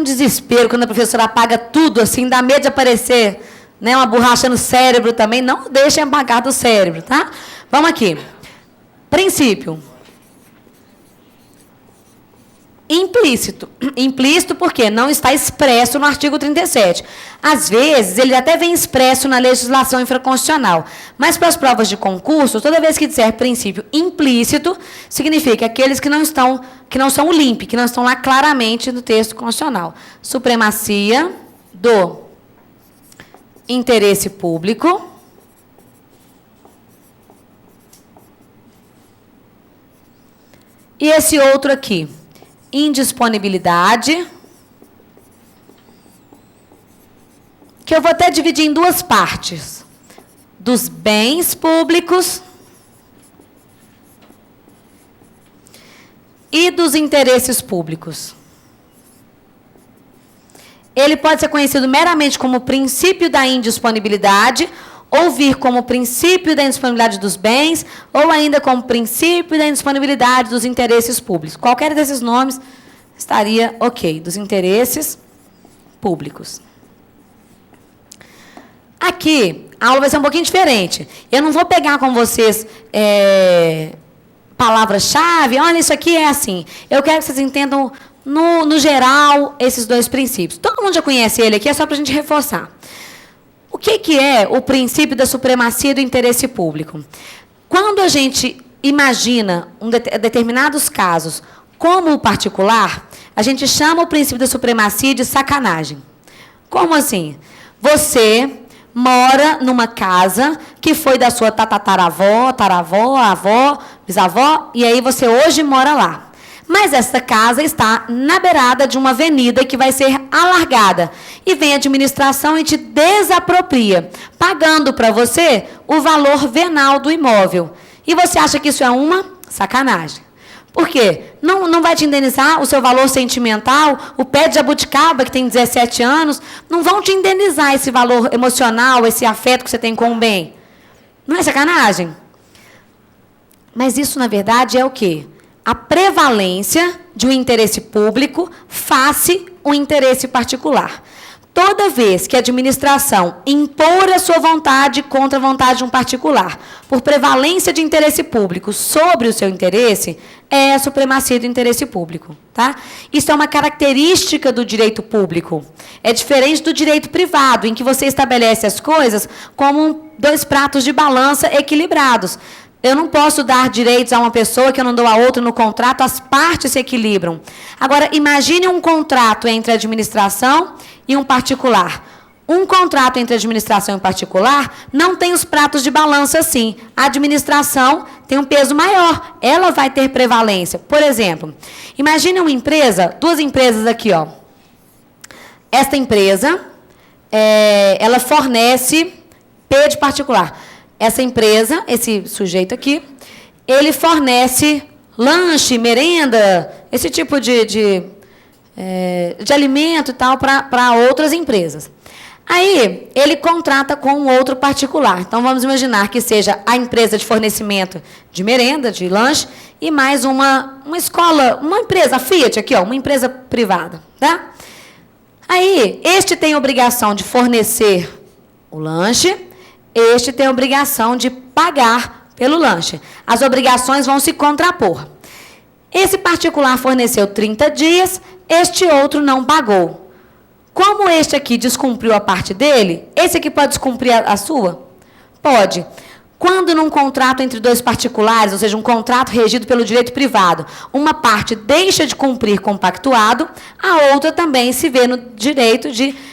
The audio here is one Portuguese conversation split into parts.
desespero quando a professora apaga tudo, assim, dá medo de aparecer, né, uma borracha no cérebro também. Não deixem apagar do cérebro, tá? Vamos aqui. Princípio. Implícito. Implícito porque não está expresso no artigo 37. Às vezes, ele até vem expresso na legislação infraconstitucional. Mas para as provas de concurso, toda vez que disser princípio implícito, significa aqueles que não são o LIMP, que não estão lá claramente no texto constitucional. Supremacia do interesse público. E esse outro aqui, indisponibilidade, que eu vou até dividir em duas partes, dos bens públicos e dos interesses públicos. Ele pode ser conhecido meramente como princípio da indisponibilidade, ou vir como princípio da indisponibilidade dos bens, ou ainda como princípio da indisponibilidade dos interesses públicos. Qualquer desses nomes estaria ok, dos interesses públicos. Aqui, a aula vai ser um pouquinho diferente. Eu não vou pegar com vocês palavras-chave, olha, isso aqui é assim. Eu quero que vocês entendam, no geral, esses dois princípios. Todo mundo já conhece ele aqui, é só para a gente reforçar. O que é o princípio da supremacia do interesse público? Quando a gente imagina determinados casos como o particular, a gente chama o princípio da supremacia de sacanagem. Como assim? Você mora numa casa que foi da sua tataravó, taravó, avó, bisavó, e aí você hoje mora lá. Mas essa casa está na beirada de uma avenida que vai ser alargada. E vem a administração e te desapropria, pagando para você o valor venal do imóvel. E você acha que isso é uma sacanagem. Por quê? Não vai te indenizar o seu valor sentimental, o pé de jabuticaba, que tem 17 anos, não vão te indenizar esse valor emocional, esse afeto que você tem com o bem. Não é sacanagem? Mas isso, na verdade, é o quê? A prevalência de um interesse público face o interesse particular. Toda vez que a administração impor a sua vontade contra a vontade de um particular, por prevalência de interesse público sobre o seu interesse, é a supremacia do interesse público. Tá? Isso é uma característica do direito público. É diferente do direito privado, em que você estabelece as coisas como dois pratos de balança equilibrados. Eu não posso dar direitos a uma pessoa que eu não dou a outra no contrato, as partes se equilibram. Agora, imagine um contrato entre a administração e um particular. Um contrato entre a administração e um particular não tem os pratos de balança assim. A administração tem um peso maior, ela vai ter prevalência. Por exemplo, imagine uma empresa, duas empresas aqui, ó. Esta empresa, ela fornece P de particular. Essa empresa, esse sujeito aqui, ele fornece lanche, merenda, esse tipo de alimento e tal para outras empresas. Aí, ele contrata com um outro particular. Então, vamos imaginar que seja a empresa de fornecimento de merenda, de lanche, e mais uma escola, uma empresa, a Fiat aqui, ó, uma empresa privada. Tá? Aí, este tem a obrigação de fornecer o lanche, este tem a obrigação de pagar pelo lanche. As obrigações vão se contrapor. Esse particular forneceu 30 dias, este outro não pagou. Como este aqui descumpriu a parte dele, esse aqui pode descumprir a sua? Pode. Quando num contrato entre dois particulares, ou seja, um contrato regido pelo direito privado, uma parte deixa de cumprir com o pactuado, a outra também se vê no direito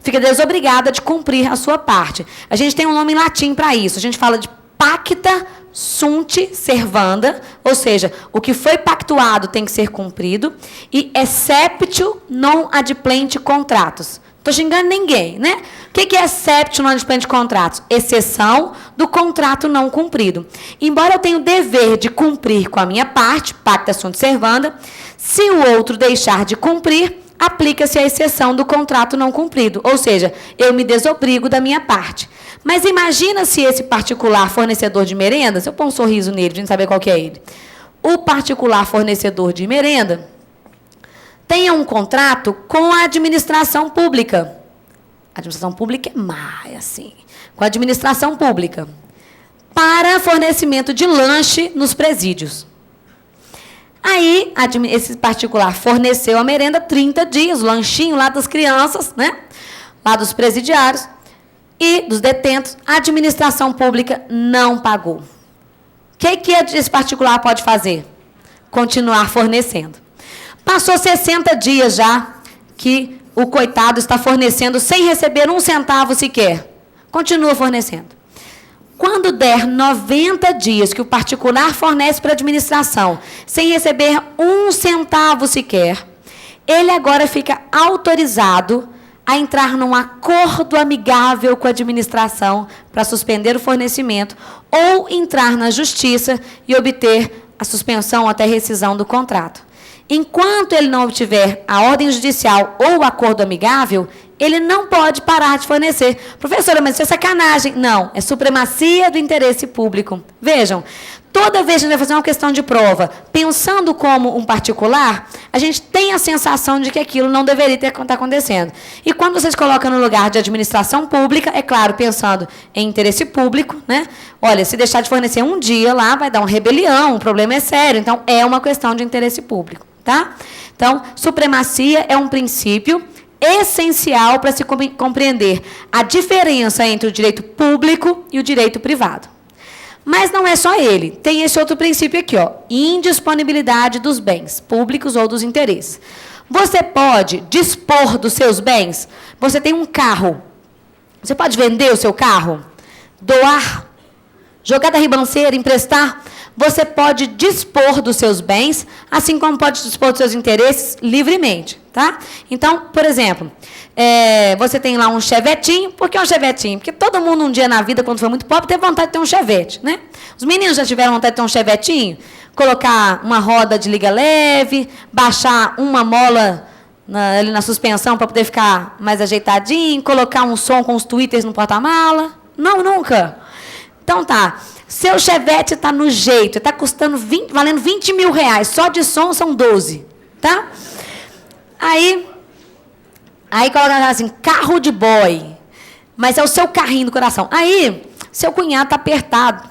fica desobrigada de cumprir a sua parte. A gente tem um nome em latim para isso, a gente fala de pacta sunt servanda, ou seja, o que foi pactuado tem que ser cumprido, e exceptio non adplente contratos. Não estou xingando ninguém, né? O que é exceptio non adplente contratos? Exceção do contrato não cumprido. Embora eu tenha o dever de cumprir com a minha parte, pacta sunt servanda, se o outro deixar de cumprir, aplica-se a exceção do contrato não cumprido, ou seja, eu me desobrigo da minha parte. Mas imagina se esse particular fornecedor de merenda, se eu pôr um sorriso nele, para a gente saber qual que é ele, o particular fornecedor de merenda tenha um contrato com a administração pública. A administração pública é mais assim. Com a administração pública. Para fornecimento de lanche nos presídios. Aí, esse particular forneceu a merenda 30 dias, o lanchinho lá das crianças, né? Lá dos presidiários e dos detentos. A administração pública não pagou. O que esse particular pode fazer? Continuar fornecendo. Passou 60 dias já que o coitado está fornecendo sem receber um centavo sequer. Continua fornecendo. Quando der 90 dias que o particular fornece para a administração, sem receber um centavo sequer, ele agora fica autorizado a entrar num acordo amigável com a administração para suspender o fornecimento ou entrar na justiça e obter a suspensão ou até rescisão do contrato. Enquanto ele não obtiver a ordem judicial ou o acordo amigável, ele não pode parar de fornecer. Professora, mas isso é sacanagem. Não, é supremacia do interesse público. Vejam, toda vez que a gente vai fazer uma questão de prova, pensando como um particular, a gente tem a sensação de que aquilo não deveria estar acontecendo. E quando vocês colocam no lugar de administração pública, é claro, pensando em interesse público, né? Olha, se deixar de fornecer um dia lá, vai dar uma rebelião, o problema é sério. Então, é uma questão de interesse público, tá? Então, supremacia é um princípio essencial para se compreender a diferença entre o direito público e o direito privado. Mas não é só ele. Tem esse outro princípio aqui, ó, indisponibilidade dos bens públicos ou dos interesses. Você pode dispor dos seus bens. Você tem um carro. Você pode vender o seu carro? Doar? Jogar da ribanceira? Emprestar? Você pode dispor dos seus bens, assim como pode dispor dos seus interesses livremente, tá? Então, por exemplo, você tem lá um chevetinho. Por que um chevetinho? Porque todo mundo um dia na vida, quando foi muito pobre, teve vontade de ter um chevette, né? Os meninos já tiveram vontade de ter um chevetinho? Colocar uma roda de liga leve, baixar uma mola ali na suspensão para poder ficar mais ajeitadinho, colocar um som com os tweeters no porta-mala? Não, nunca. Então tá. Seu chevette está no jeito, está custando valendo 20 mil reais, só de som são 12, tá? Aí coloca assim, carro de boy, mas é o seu carrinho do coração. Aí, seu cunhado está apertado,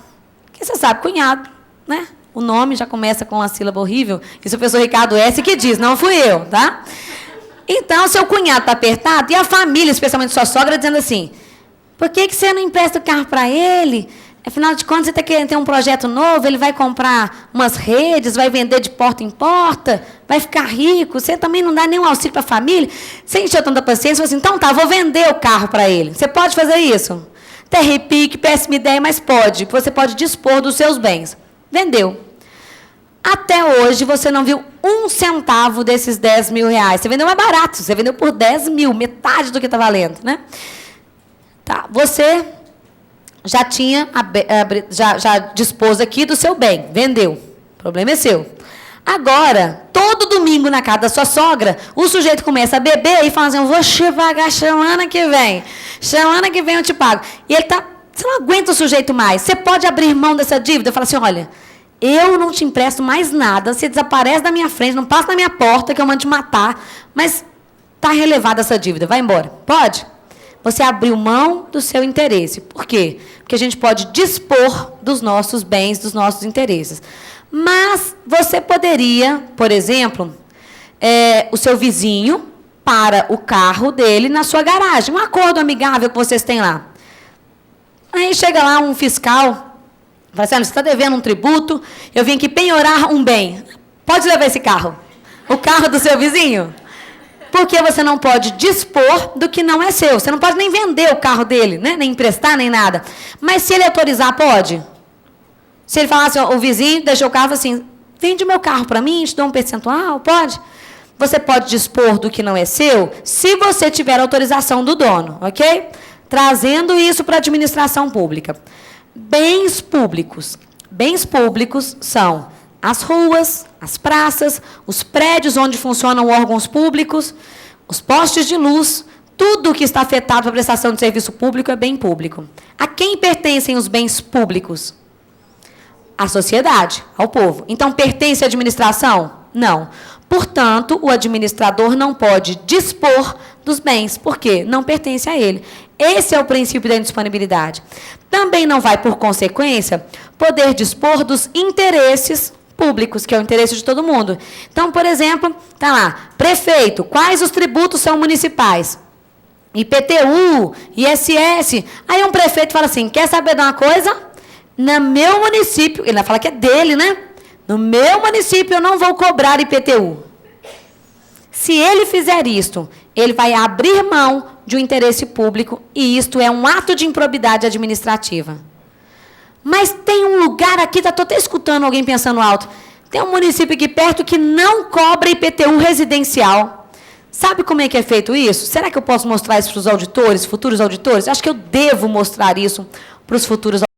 porque você sabe, cunhado, né? O nome já começa com uma sílaba horrível, isso é o professor Ricardo S. que diz, não fui eu, tá? Então, seu cunhado está apertado, e a família, especialmente sua sogra, dizendo assim, por que você não empresta o carro para ele? Afinal de contas, você está querendo ter um projeto novo, ele vai comprar umas redes, vai vender de porta em porta, vai ficar rico, você também não dá nenhum auxílio para a família. Você encheu tanta paciência, você falou assim, então tá, vou vender o carro para ele. Você pode fazer isso? Até repique, péssima ideia, mas pode. Você pode dispor dos seus bens. Vendeu. Até hoje, você não viu um centavo desses 10 mil reais. Você vendeu mais barato, você vendeu por 10 mil, metade do que está valendo, né? Tá, você já tinha, já dispôs aqui do seu bem, vendeu. O problema é seu. Agora, todo domingo na casa da sua sogra, o sujeito começa a beber e fala assim, vou te pagar semana que vem. Semana que vem eu te pago. E ele tá, você não aguenta o sujeito mais. Você pode abrir mão dessa dívida? Fala assim, olha, eu não te empresto mais nada, você desaparece da minha frente, não passa na minha porta que eu mando te matar, mas está relevada essa dívida, vai embora. Pode? Você abriu mão do seu interesse. Por quê? Porque a gente pode dispor dos nossos bens, dos nossos interesses. Mas você poderia, por exemplo, o seu vizinho para o carro dele na sua garagem. Um acordo amigável que vocês têm lá. Aí chega lá um fiscal, fala assim, você está devendo um tributo, eu vim aqui penhorar um bem. Pode levar esse carro? O carro do seu vizinho? Porque você não pode dispor do que não é seu. Você não pode nem vender o carro dele, né? Nem emprestar, nem nada. Mas se ele autorizar, pode. Se ele falar assim, o vizinho deixou o carro assim, vende o meu carro para mim, te dou um percentual, pode? Você pode dispor do que não é seu, se você tiver autorização do dono, ok? Trazendo isso para a administração pública. Bens públicos. Bens públicos são as ruas, as praças, os prédios onde funcionam órgãos públicos, os postes de luz, tudo que está afetado pela prestação de serviço público é bem público. A quem pertencem os bens públicos? À sociedade, ao povo. Então, pertence à administração? Não. Portanto, o administrador não pode dispor dos bens, porque não pertence a ele. Esse é o princípio da indisponibilidade. Também não vai, por consequência, poder dispor dos interesses públicos, que é o interesse de todo mundo. Então, por exemplo, está lá, prefeito, quais os tributos são municipais? IPTU, ISS. Aí um prefeito fala assim, quer saber de uma coisa? No meu município, ele vai falar que é dele, né? No meu município eu não vou cobrar IPTU. Se ele fizer isto, ele vai abrir mão de um interesse público e isto é um ato de improbidade administrativa. Mas tem um lugar aqui, estou até escutando alguém pensando alto, tem um município aqui perto que não cobra IPTU residencial. Sabe como é que é feito isso? Será que eu posso mostrar isso para os auditores, futuros auditores? Acho que eu devo mostrar isso para os futuros auditores.